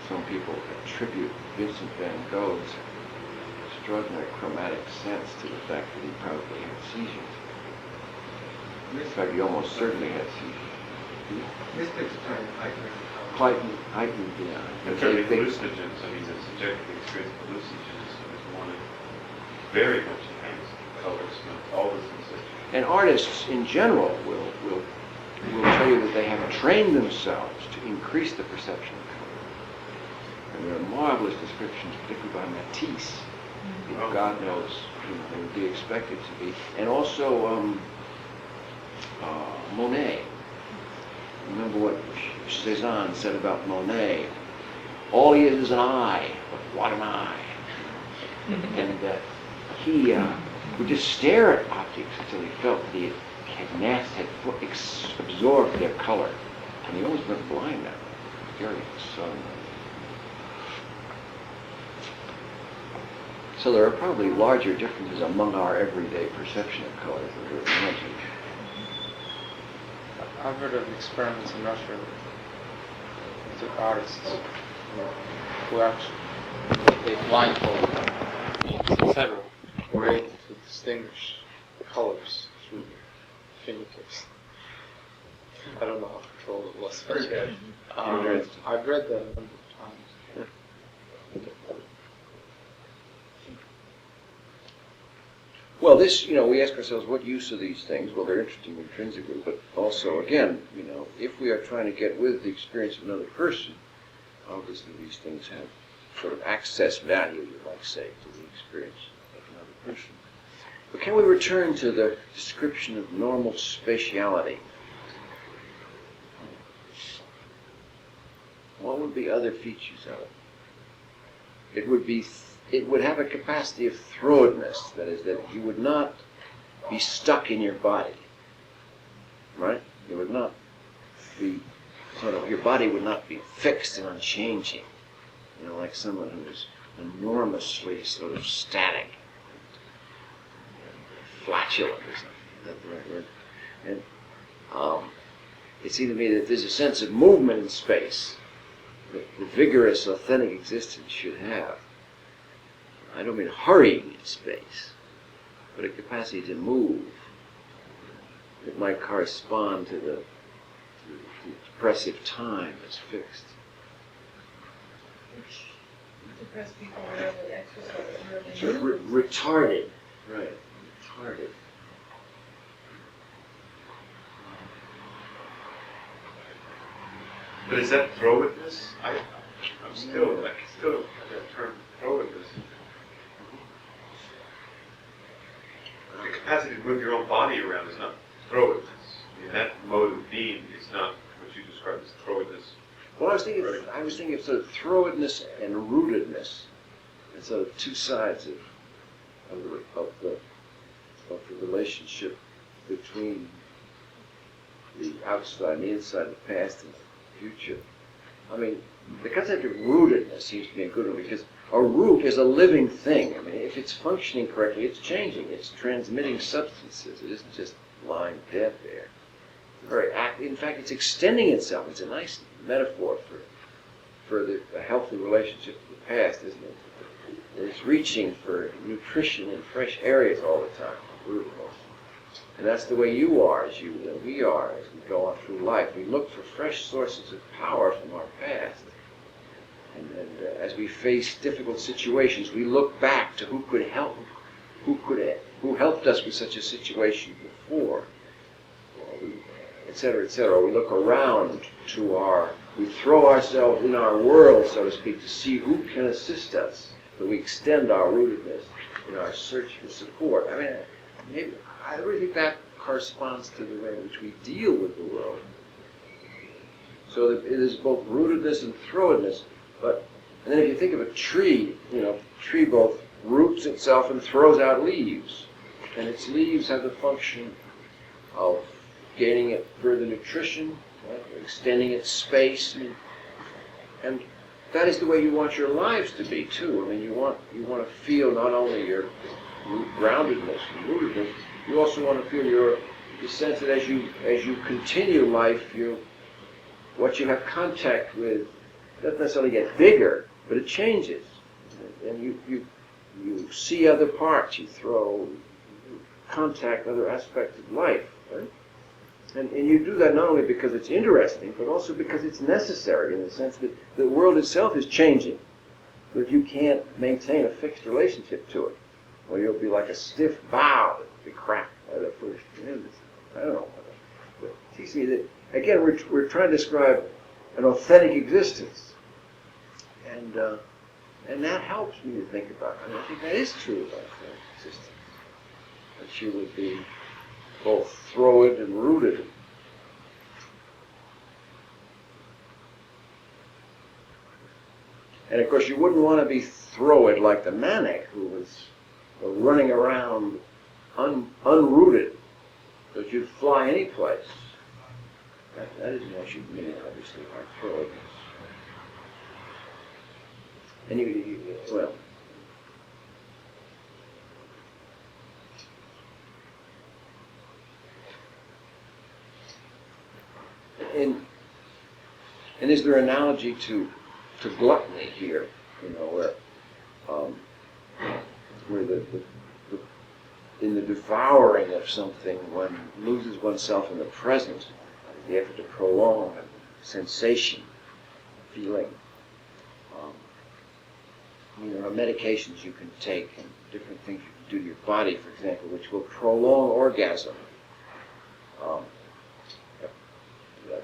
Speaker 1: some people attribute Vincent van Gogh's extraordinary chromatic sense to the fact that he probably had seizures. In fact, he almost certainly had seizures.
Speaker 7: Mystics term heightened.
Speaker 1: Heightened, yeah.
Speaker 2: In terms of hallucinogens, the subjective experience of hallucinogens is one that very much enhances colors, all the sensations.
Speaker 1: And artists in general will tell you that they have trained themselves to increase the perception of color. And there are marvelous descriptions, particularly by Matisse. God knows, they would be expected to be. And also Monet. Remember what Cézanne said about Monet. All he is an eye, but what an eye. And he would just stare at objects until he felt that he had absorbed their color. And he almost went blind now. Very suddenly. So there are probably larger differences among our everyday perception of color than we imagine.
Speaker 8: I've heard of experiments in Russia with artists who actually they blindfold etc. were able to distinguish colors through fingertips. I don't know how controlled it was. I've read that a number of times.
Speaker 1: Well, this, we ask ourselves, what use are these things? Well, they're interesting intrinsically, but also, again, if we are trying to get with the experience of another person, obviously these things have sort of access value, you might say, to the experience of another person. But can we return to the description of normal spatiality? What would be other features of it? It would have a capacity of throatedness, that is, that you would not be stuck in your body, right? It would not be your body would not be fixed and unchanging, like someone who is enormously sort of static, flatulent or something. Is that the right word? And it seems to me that there's a sense of movement in space that the vigorous, authentic existence should have. I don't mean hurrying in space, but a capacity to move that might correspond to the depressive time that's fixed.
Speaker 3: Depressed people rarely exercise, rarely
Speaker 1: Sort of
Speaker 3: move.
Speaker 1: retarded. Right. Retarded.
Speaker 2: But is that throatedness? I'm still have that term throatedness. The capacity to move your own body around is not throatedness. I mean, that mode of being is not what you described as throatedness.
Speaker 1: Well, I was thinking of sort of throatedness and rootedness, and sort of two sides of the relationship between the outside and the inside, the past and the future. I mean, the concept of rootedness seems to be a good one, because a root is a living thing. I mean, if it's functioning correctly, it's changing. It's transmitting substances. It isn't just lying dead there. In fact, it's extending itself. It's a nice metaphor for a healthy relationship to the past, isn't it? It's reaching for nutrition in fresh areas all the time. Rootedness. And that's the way you are, as we are, as we go on through life. We look for fresh sources of power from our past. And as we face difficult situations, we look back to who could help, who helped us with such a situation before, etc., etc. We look around we throw ourselves in our world, so to speak, to see who can assist us. So we extend our rootedness in our search for support. I mean, I really think that corresponds to the way in which we deal with the world. So that it is both rootedness and throatedness. And then if you think of a tree, tree both roots itself and throws out leaves. And its leaves have the function of gaining it further nutrition, right? Extending its space. And that is the way you want your lives to be too. I mean, you want to feel not only your groundedness and rootedness, you also want to feel your sense that as you continue life, what you have contact with doesn't necessarily get bigger, but it changes. And you see other parts, you contact other aspects of life, right? And you do that not only because it's interesting, but also because it's necessary, in the sense that the world itself is changing. But if you can't maintain a fixed relationship to it, well, you'll be like a stiff bough that will be cracked by the first wind. I don't know. But it seems to me that, again, we're trying to describe an authentic existence. And that helps me to think about it. And I think that is true about authentic existence. That you would be both throated and rooted. And of course, you wouldn't want to be throated like the manic, who was running around unrooted, that you'd fly any place. That isn't what you mean, obviously, by throatness. And well, and is there analogy to gluttony here? You know, where the in the devouring of something, one loses oneself in the present, the effort to prolong a sensation, feeling. There are medications you can take and different things you can do to your body, for example, which will prolong orgasm.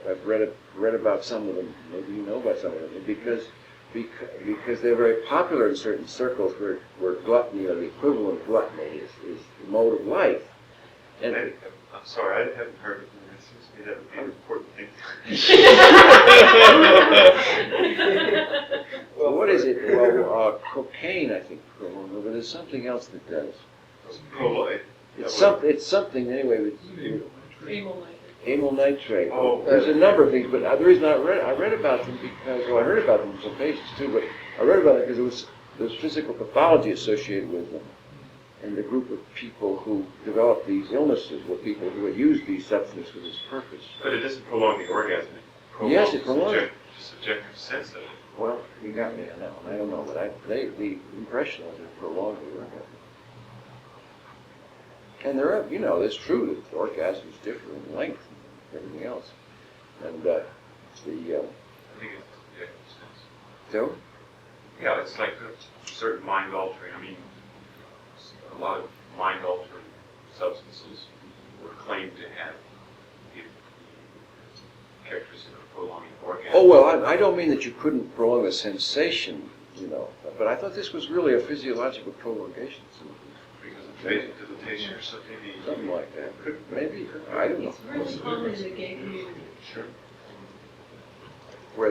Speaker 1: I've read about some of them. Maybe you know about some of them, because they're very popular in certain circles where gluttony, or the equivalent of gluttony, is the mode of life. And
Speaker 2: I'm sorry, I haven't heard of it. It seems to me that would be an important thing.
Speaker 1: well, what is it? Well, cocaine, I think, but there's something else that does.
Speaker 2: Prolong.
Speaker 1: It's something anyway. Amyl nitrate.
Speaker 2: Oh.
Speaker 1: There's a number of things, but the reason I read about them because, well, I heard about them in some cases too, but I read about it because there's physical pathology associated with them. And the group of people who developed these illnesses were people who had used these substances for this purpose.
Speaker 2: But it doesn't prolong the orgasm.
Speaker 1: Yes, it prolongs it.
Speaker 2: The subjective sense of it.
Speaker 1: Well, you got me on that one. I don't know, but the impression was it prolonged the orgasm. And there are, it's true that orgasms differ in length and everything else. And
Speaker 2: I think it's a subjective sense.
Speaker 1: so?
Speaker 2: Yeah, it's like a certain mind-altering. I mean, a lot of mind-altering substances were claimed to have the characteristic of prolonging orgasm.
Speaker 1: Oh, well, I don't mean that you couldn't prolong the sensation, but I thought this was really a physiological prolongation.
Speaker 2: Because of vasodilatation or something.
Speaker 1: Something like that. Maybe. I don't know.
Speaker 3: It's really common in the gay community.
Speaker 2: Sure.
Speaker 1: I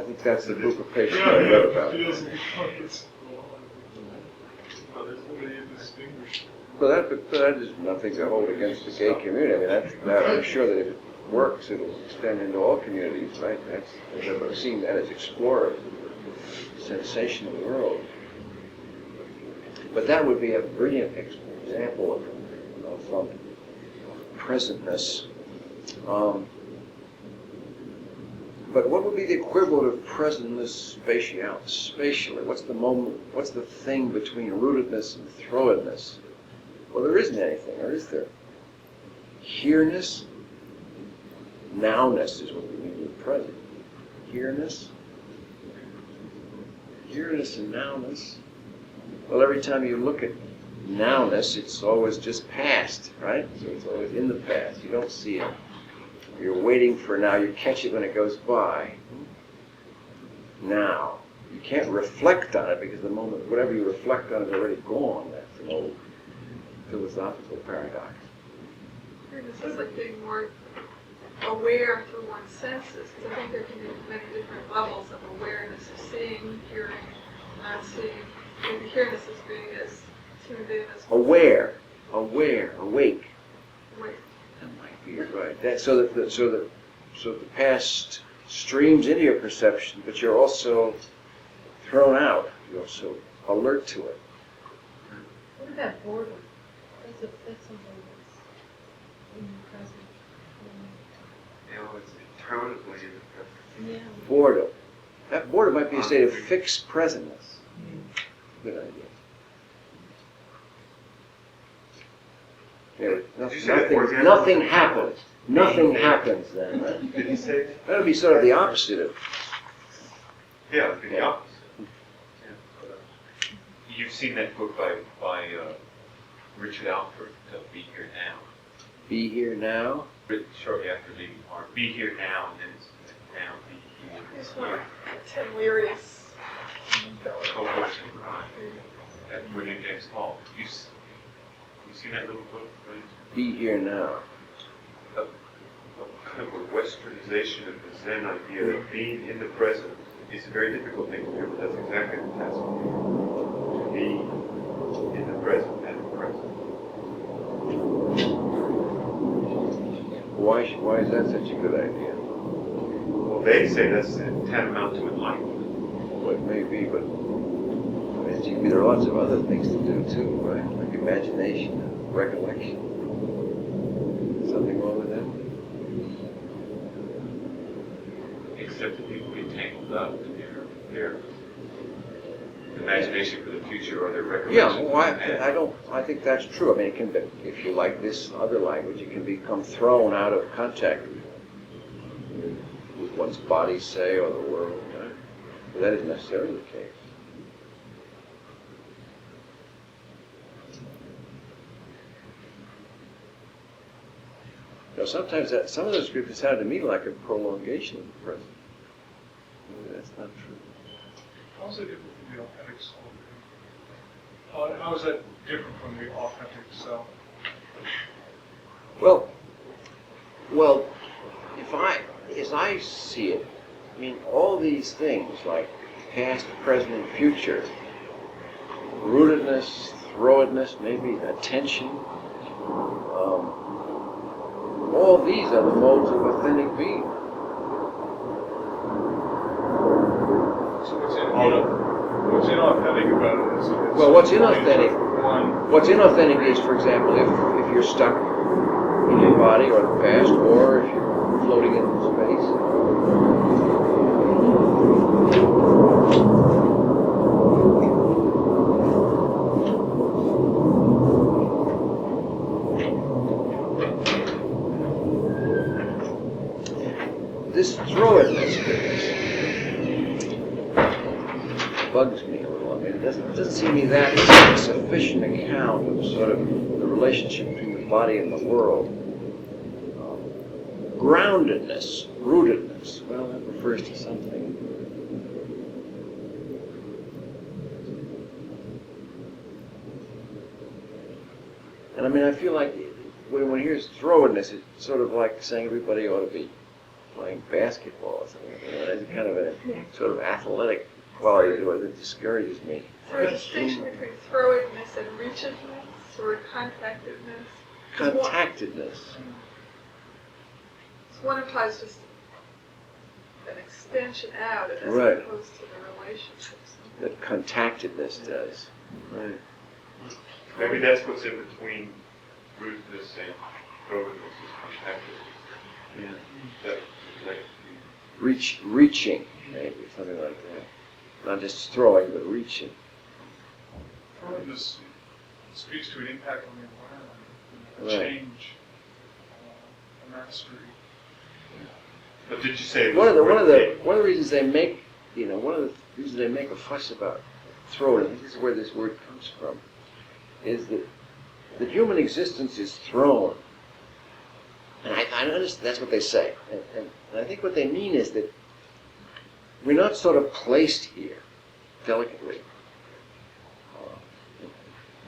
Speaker 1: think that's the group of patients I read about. But that is nothing to hold against the gay community. I mean, I'm sure that if it works, it'll extend into all communities, right? I've seen that as explorers, the sensation of the world. But that would be a brilliant example of presentness. But what would be the equivalent of presentness spatially? What's the moment? What's the thing between rootedness and throatedness? Well, there isn't anything, or is there? Here-ness, nowness is what we mean with present. Here-ness and nowness. Well, every time you look at nowness, it's always just past, right? So it's always in the past. You don't see it. You're waiting for now. You catch it when it goes by. Now. You can't reflect on it because the moment, whatever you reflect on is already gone. That's an old philosophical paradox.
Speaker 9: This is like being more aware through one's senses, because I think there can be many different levels of awareness of seeing, hearing, not seeing. Maybe hearing this as being as human being as
Speaker 1: Aware, awake.
Speaker 9: Awake.
Speaker 1: That might be right. So the past streams into your perception, but you're also thrown out. You're also alert to it.
Speaker 3: What about boredom? That's something that's in the present.
Speaker 2: It's interminably in the present.
Speaker 3: Yeah.
Speaker 1: Boredom. That boredom might be a state of fixed presentness. Good idea. Nothing happens. Nothing happens then. Right?
Speaker 2: Did he say that?
Speaker 1: That would be sort of the opposite of.
Speaker 2: Yeah, it'd be the opposite. You've seen that book by Richard Alpert, Be Here Now.
Speaker 1: Be here now.
Speaker 2: Written shortly after leaving Harvard. Be here now, and then it's now, be here.
Speaker 9: It's one of Tim Leary's.
Speaker 2: That William James Hall. You seen that little book? Right?
Speaker 1: Be here now.
Speaker 2: A kind of a westernization of the Zen idea that being in the present is a very difficult thing to do, but that's exactly what that's to be in the present and the present.
Speaker 1: Why is that such a good idea?
Speaker 2: Well, they say that's tantamount to enlightenment.
Speaker 1: Well, it may be, but I mean, there are lots of other things to do too, right? Like imagination, recollection. Something wrong with that?
Speaker 2: Except that people get tangled up in their imagination for the future or their recollection.
Speaker 1: Yeah, well, I think that's true. I mean, it can be, if you like this other language, it can become thrown out of contact with one's body, say, or the world. Right? But that isn't necessarily the case. Now, sometimes some of those scriptures sound to me like a prolongation of the present. Maybe that's not true.
Speaker 6: How's it different from the authentic self? How is that different from the authentic self?
Speaker 1: Well, as I see it, I mean, all these things like past, present, and future, rootedness, throwedness, maybe attention, all these are the modes of authentic being.
Speaker 6: So what's inauthentic about it is it's
Speaker 1: Well, what's inauthentic?
Speaker 6: one.
Speaker 1: What's inauthentic is, for example, if you're stuck in your body or the past, or if you're floating in space. This throwedness bugs me a little. I mean, it doesn't seem to me that a sufficient account of sort of the relationship between the body and the world. Groundedness, rootedness, well, that refers to something. And I mean, I feel like when one hears throwedness, it's sort of like saying everybody ought to be playing basketball or something. You know, that's kind of a sort of athletic quality to it that discourages me.
Speaker 9: Is there a distinction between throwedness and reachedness or contactedness?
Speaker 1: Contactedness.
Speaker 9: So one implies just an extension out as
Speaker 1: Right.
Speaker 9: opposed to the relationships.
Speaker 1: That contactedness does. Right.
Speaker 2: Maybe that's what's in between rootedness and throwedness is contactedness.
Speaker 1: Yeah.
Speaker 2: That, like,
Speaker 1: Reaching, maybe, something like that. Not just throwing, but reaching.
Speaker 6: This speaks to an impact on the environment, a
Speaker 1: Right.
Speaker 6: change, a mastery.
Speaker 2: but did you say it
Speaker 1: One
Speaker 2: was
Speaker 1: of the reasons they make, one of the reasons they make a fuss about throwing, and this is where this word comes from, is that human existence is thrown. And I understand that's what they say. And I think what they mean is that we're not sort of placed here delicately.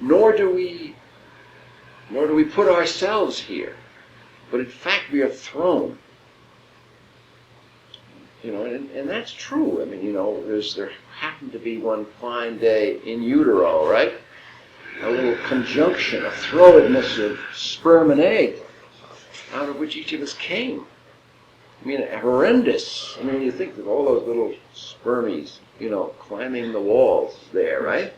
Speaker 1: Nor do we put ourselves here. But in fact we are thrown. And that's true. I mean, there happened to be one fine day in utero, right? A little conjunction, a throwedness of sperm and egg, out of which each of us came. I mean, horrendous. I mean, you think of all those little spermies, climbing the walls there, right?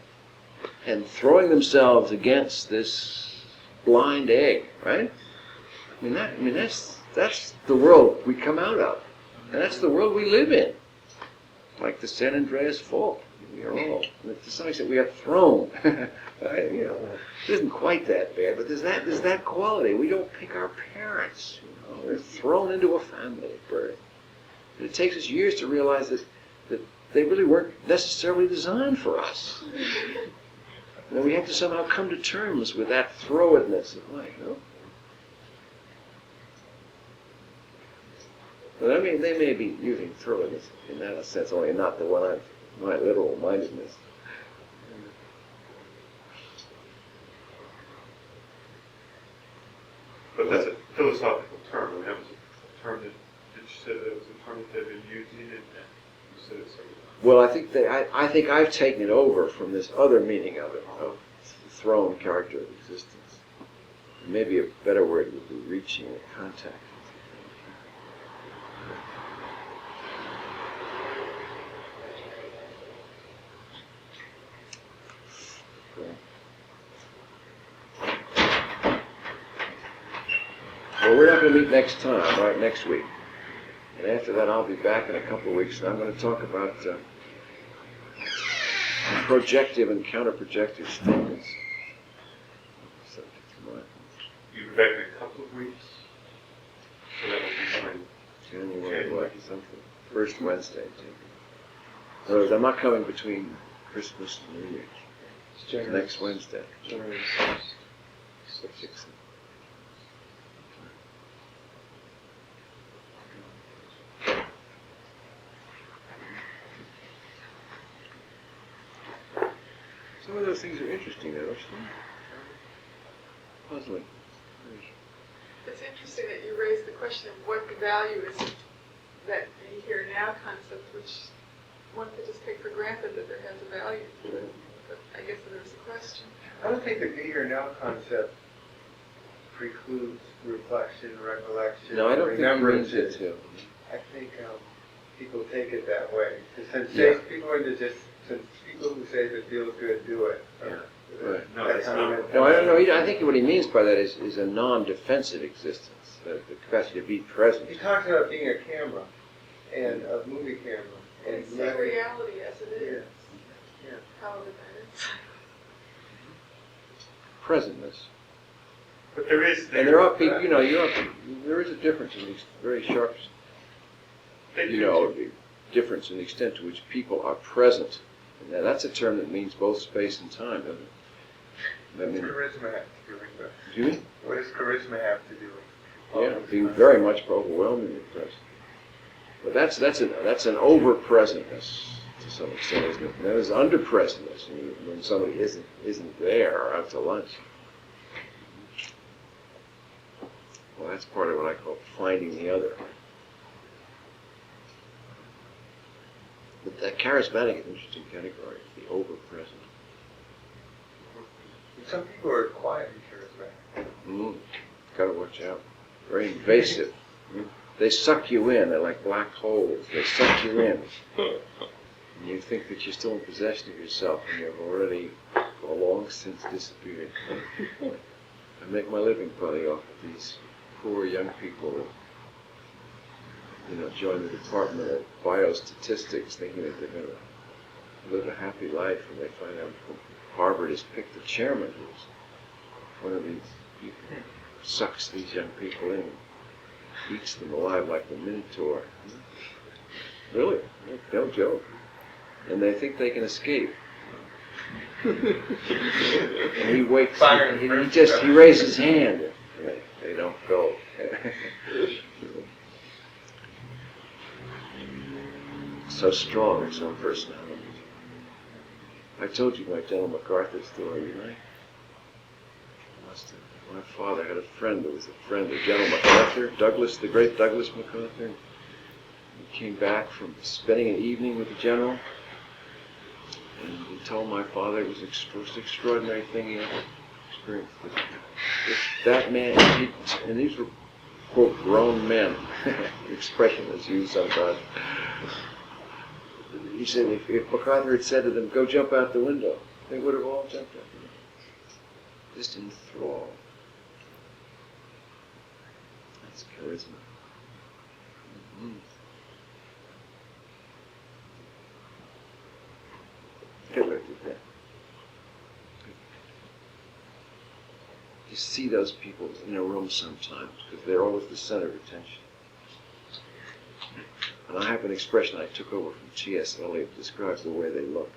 Speaker 1: And throwing themselves against this blind egg, right? I mean, that's the world we come out of. And that's the world we live in. Like the San Andreas Fault. We are all, to some extent, we are thrown. It isn't quite that bad, but there's that quality. We don't pick our parents. We're thrown into a family at birth. And it takes us years to realize that they really weren't necessarily designed for us. And we have to somehow come to terms with that throwedness of life. But I mean, they may be using throwedness in that sense, only not the one my literal mindedness.
Speaker 2: But that's a philosophical term. I mean, that was a term that you said that was a term that they've been using, and you said it several times.
Speaker 1: Well, I think I've taken it over from this other meaning of it, of the thrown character of existence. Maybe a better word would be reaching and contact. Well, we're not going to meet next time, right, next week. And after that, I'll be back in a couple of weeks, and I'm going to talk about projective and counterprojective statements.
Speaker 5: You'll be back in a couple of weeks. So that will be when?
Speaker 1: January, what, something, first Wednesday. In other words, I'm not coming between Christmas and New Year's.
Speaker 8: It's January,
Speaker 1: Next Wednesday.
Speaker 8: January 6th.
Speaker 1: Some of those things are interesting, though, don't you think? Puzzling.
Speaker 9: It's interesting that you raised the question of what the value is of that be here now concept, which one could just take for granted that there has a value to it. But I guess there's a question.
Speaker 7: I don't think the be here now concept precludes reflection, recollection,
Speaker 1: No, I don't think it means
Speaker 7: remembrances.
Speaker 1: it too.
Speaker 7: I think people take it that way. Since
Speaker 1: Yeah.
Speaker 7: people who say that feels good do it.
Speaker 1: Yeah, right.
Speaker 2: No, that's not.
Speaker 1: No, I don't know. I think what he means by that is a non-defensive existence, the capacity to be present.
Speaker 7: He talks about being a camera, and a movie camera.
Speaker 9: And see reality as it is,
Speaker 7: Yeah.
Speaker 9: however that is.
Speaker 1: Presentness.
Speaker 5: But there is.
Speaker 1: And there are people, there is a difference in these very sharp, the difference in the extent to which people are present. Now, that's a term that means both space and time, doesn't it?
Speaker 7: What does charisma have to do with that?
Speaker 1: Do you?
Speaker 7: What does charisma have to do with
Speaker 1: Yeah, being very much overwhelmingly present. But that's an over-presentness to some extent, isn't it? There's under-presentness when somebody isn't there or out to lunch. Well, that's part of what I call finding the other. But that charismatic is an interesting category, the over-present.
Speaker 7: Some people are quietly charismatic.
Speaker 1: Got to watch out. Very invasive. They suck you in. They're like black holes. They suck you in. And you think that you're still in possession of yourself, and you've already long since disappeared. I make my living probably off of these poor young people that join the Department of Biostatistics thinking that they're going to live a happy life, and they find out Harvard has picked a chairman who's one of these people who sucks these young people in, eats them alive like the Minotaur. Really, no joke. And they think they can escape. And he wakes up, he raises his hand. They don't go. So strong in some personalities. I told you my General MacArthur story, right? My father had a friend that was a friend of General MacArthur, Douglas, the great Douglas MacArthur. He came back from spending an evening with the general, and he told my father it was the most extraordinary thing he ever experienced. That man, and these were, quote, grown men, the expression that's used sometimes. He said if MacArthur had said to them, go jump out the window, they would have all jumped out the window. Just enthralled. That's charisma. Hitler did that. You see those people in a room sometimes because they're always the center of attention. And I have an expression I took over from T.S. Eliot that describes the way they look.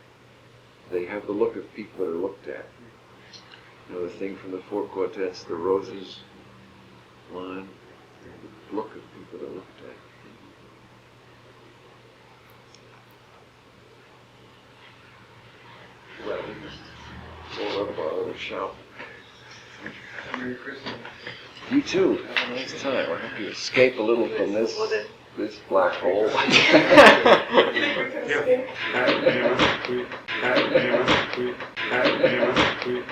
Speaker 1: They have the look of people that are looked at. The thing from the Four Quartets, the roses line, the look of people that are looked at. Well, we just roll up our other shout.
Speaker 7: Merry Christmas.
Speaker 1: You too. Have a nice time. I hope you escape a little from this black hole.
Speaker 5: Yeah.